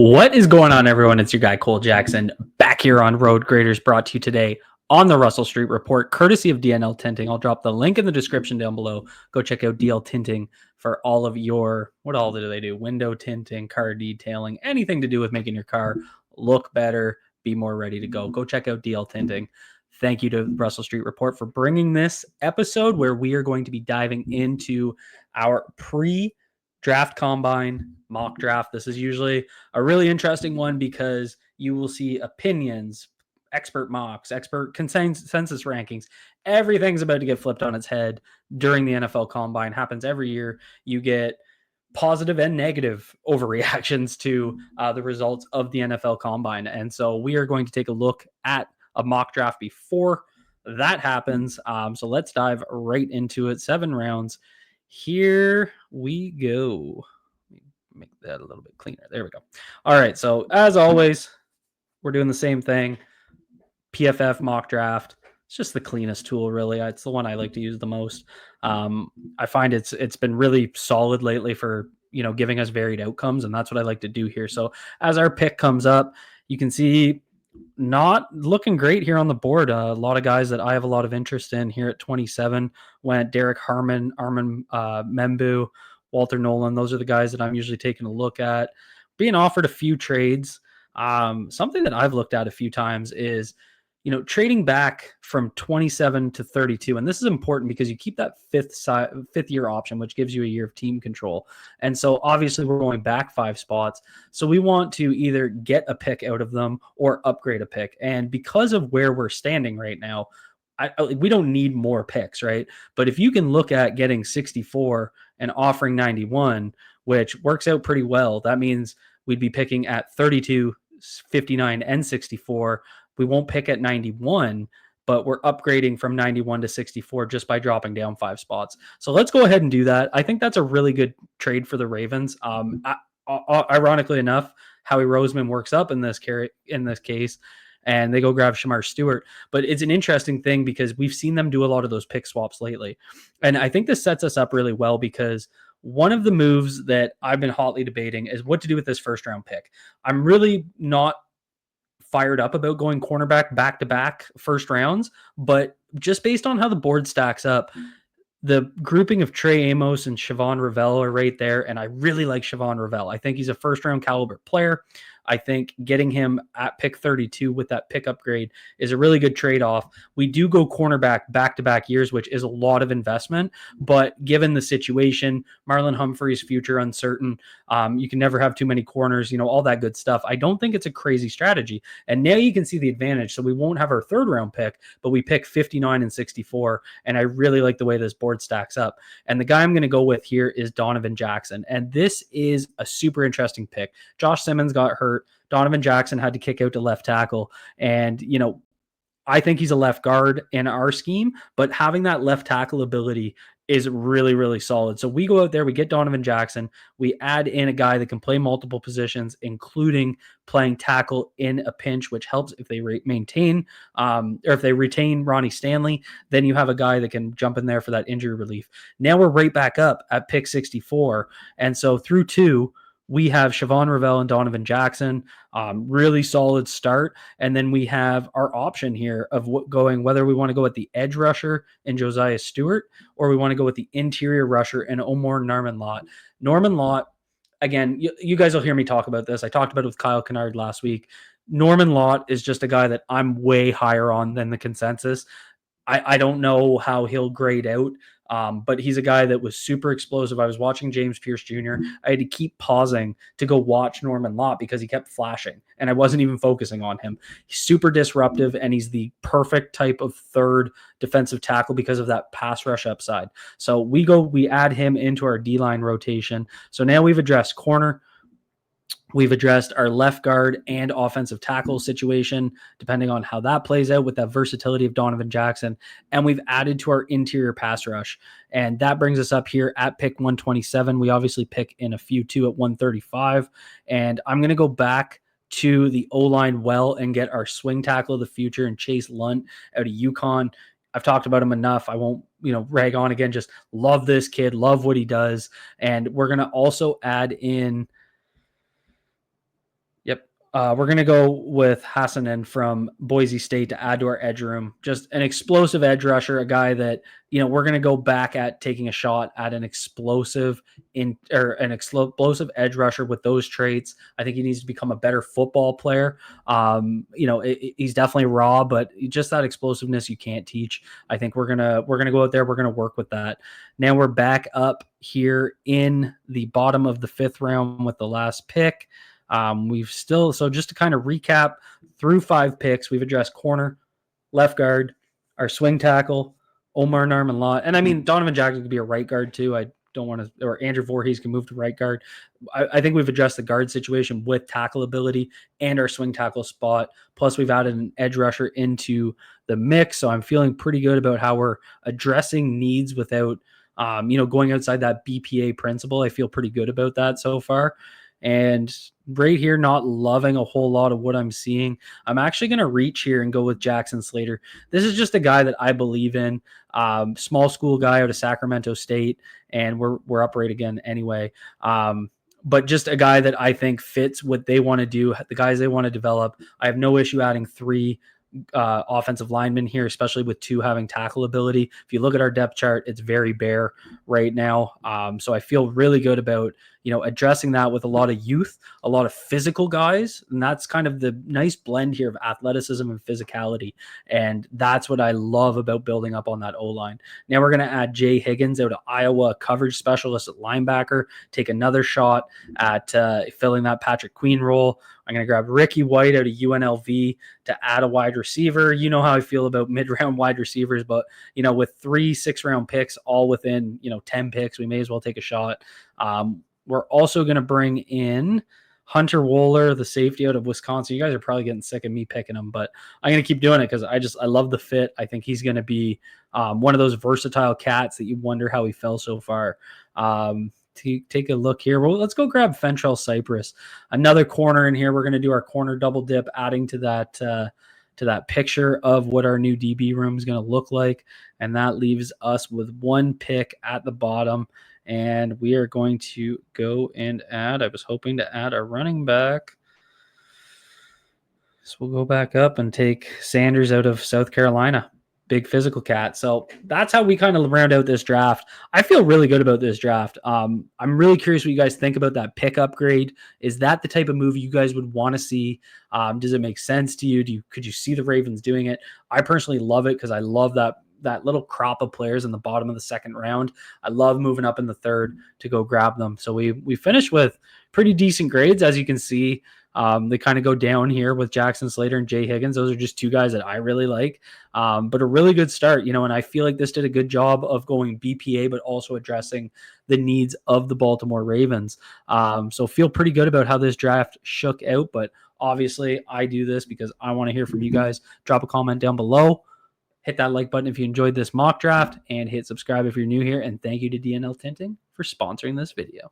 What is going on, everyone? It's your guy, Cole Jackson, back here on Road Graders, brought to you today on the Russell Street Report, courtesy of DNL Tinting. I'll drop the link in the description down below. Go check out DL Tinting for all of your, what all do they do? Window tinting, car detailing, anything to do with making your car look better, be more ready to go. Go check out DL Tinting. Thank you to Russell Street Report for bringing this episode where we are going to be diving into our draft combine mock draft. This is usually a really interesting one because you will see opinions, expert mocks, expert consensus rankings. Everything's about to get flipped on its head during the NFL combine. Happens every year. You get positive and negative overreactions to the results of the NFL combine. And so we are going to take a look at a mock draft before that happens. So let's dive right into it. 7 rounds. Here we go. Let me make that a little bit cleaner. There we go. All right. So as always, we're doing the same thing. PFF mock draft. It's just the cleanest tool, really. It's the one I like to use the most. I find it's been really solid lately for giving us varied outcomes, and that's what I like to do here. So as our pick comes up, you can see not looking great here on the board. A lot of guys that I have a lot of interest in here at 27 went Derek Harmon, Armin Membu, Walter Nolan. Those are the guys that I'm usually taking a look at. Being offered a few trades. Something that I've looked at a few times is, trading back from 27 to 32. And this is important because you keep that fifth year option, which gives you a year of team control. And so obviously we're going back 5 spots. So we want to either get a pick out of them or upgrade a pick. And because of where we're standing right now, we don't need more picks, right? But if you can look at getting 64 and offering 91, which works out pretty well, that means we'd be picking at 32, 59, and 64. We won't pick at 91, but we're upgrading from 91 to 64 just by dropping down 5 spots. So let's go ahead and do that. I think that's a really good trade for the Ravens. Ironically enough, Howie Roseman works up in this case, and they go grab Shamar Stewart. But it's an interesting thing because we've seen them do a lot of those pick swaps lately. And I think this sets us up really well because one of the moves that I've been hotly debating is what to do with this first round pick. I'm really not fired up about going cornerback back-to-back first rounds, but just based on how the board stacks up, the grouping of Trey Amos and Siobhan Ravel are right there, and I really like Siobhan Ravel. I think he's a first-round caliber player. I think getting him at pick 32 with that pick upgrade is a really good trade-off. We do go cornerback back-to-back years, which is a lot of investment, but given the situation, Marlon Humphrey's future uncertain, you can never have too many corners, all that good stuff. I don't think it's a crazy strategy, and now you can see the advantage. So we won't have our third-round pick, but we pick 59 and 64, and I really like the way this board stacks up. And the guy I'm going to go with here is Donovan Jackson, and this is a super interesting pick. Josh Simmons got hurt. Donovan Jackson had to kick out to left tackle. And, I think he's a left guard in our scheme, but having that left tackle ability is really, really solid. So we go out there, we get Donovan Jackson, we add in a guy that can play multiple positions, including playing tackle in a pinch, which helps if they maintain or if they retain Ronnie Stanley, then you have a guy that can jump in there for that injury relief. Now we're right back up at pick 64. And so through 2, we have Siobhan Ravel and Donovan Jackson, really solid start. And then we have our option here of whether we want to go with the edge rusher and Josiah Stewart, or we want to go with the interior rusher and Omar Norman Lott. Norman Lott, again, you guys will hear me talk about this. I talked about it with Kyle Kennard last week. Norman Lott is just a guy that I'm way higher on than the consensus. I don't know how he'll grade out, but he's a guy that was super explosive. I was watching James Pierce Jr. I had to keep pausing to go watch Norman Lott because he kept flashing, and I wasn't even focusing on him. He's super disruptive, and he's the perfect type of third defensive tackle because of that pass rush upside. So we add him into our D-line rotation. So now we've addressed corner. We've addressed our left guard and offensive tackle situation, depending on how that plays out with that versatility of Donovan Jackson. And we've added to our interior pass rush. And that brings us up here at pick 127. We obviously pick in a few too at 135. And I'm going to go back to the O-line and get our swing tackle of the future and Chase Lunt out of UConn. I've talked about him enough. I won't, rag on again. Just love this kid, love what he does. And we're going to also add in We're going to go with Hassanen from Boise State to add to our edge room. Just an explosive edge rusher, a guy that, we're going to go back at taking a shot at an explosive explosive edge rusher with those traits. I think he needs to become a better football player. He's definitely raw, but just that explosiveness you can't teach. I think we're gonna go out there. We're gonna work with that. Now we're back up here in the bottom of the 5th round with the last pick. So just to kind of recap, through 5 picks, we've addressed corner, left guard, our swing tackle, Omar Narman-Law. And I mean, Donovan Jackson could be a right guard too. I don't want to, or Andrew Voorhees can move to right guard. I think we've addressed the guard situation with tackle ability and our swing tackle spot. Plus, we've added an edge rusher into the mix. So I'm feeling pretty good about how we're addressing needs without, going outside that BPA principle. I feel pretty good about that so far. And right here, not loving a whole lot of what I'm seeing. I'm actually going to reach here and go with Jackson Slater. This is just a guy that I believe in. Small school guy out of Sacramento State, and we're up right again anyway. But just a guy that I think fits what they want to do, the guys they want to develop. I have no issue adding 3 offensive linemen here, especially with 2 having tackle ability. If you look at our depth chart, it's very bare right now. So I feel really good about, addressing that with a lot of youth, a lot of physical guys. And that's kind of the nice blend here of athleticism and physicality. And that's what I love about building up on that O-line. Now we're going to add Jay Higgins out of Iowa, coverage specialist at linebacker, take another shot at filling that Patrick Queen role. I'm going to grab Ricky White out of UNLV to add a wide receiver. You know how I feel about mid-round wide receivers, but, with 3 6-round picks all within, 10 picks, we may as well take a shot. We're also going to bring in Hunter Wohler, the safety out of Wisconsin. You guys are probably getting sick of me picking him, but I'm going to keep doing it because I love the fit. I think he's going to be one of those versatile cats that you wonder how he fell so far. Take a look here. Well, let's go grab Fentrell Cypress, another corner in here. We're going to do our corner double dip, adding to that picture of what our new DB room is going to look like. And that leaves us with 1 pick at the bottom. And we are going to go and add, I was hoping to add a running back. So we'll go back up and take Sanders out of South Carolina. Big physical cat. So that's how we kind of round out this draft. I feel really good about this draft. I'm really curious what you guys think about that pick upgrade. Is that the type of move you guys would want to see? Does it make sense to you? Could you see the Ravens doing it? I personally love it because I love that little crop of players in the bottom of the 2nd round. I love moving up in the 3rd to go grab them. So we finished with pretty decent grades, as you can see. They kind of go down here with Jackson Slater and Jay Higgins. Those are just 2 guys that I really like, but a really good start, and I feel like this did a good job of going BPA, but also addressing the needs of the Baltimore Ravens. So feel pretty good about how this draft shook out, but obviously I do this because I want to hear from you guys. Drop a comment down below. Hit that like button if you enjoyed this mock draft, and hit subscribe if you're new here. And thank you to DNL Tinting for sponsoring this video.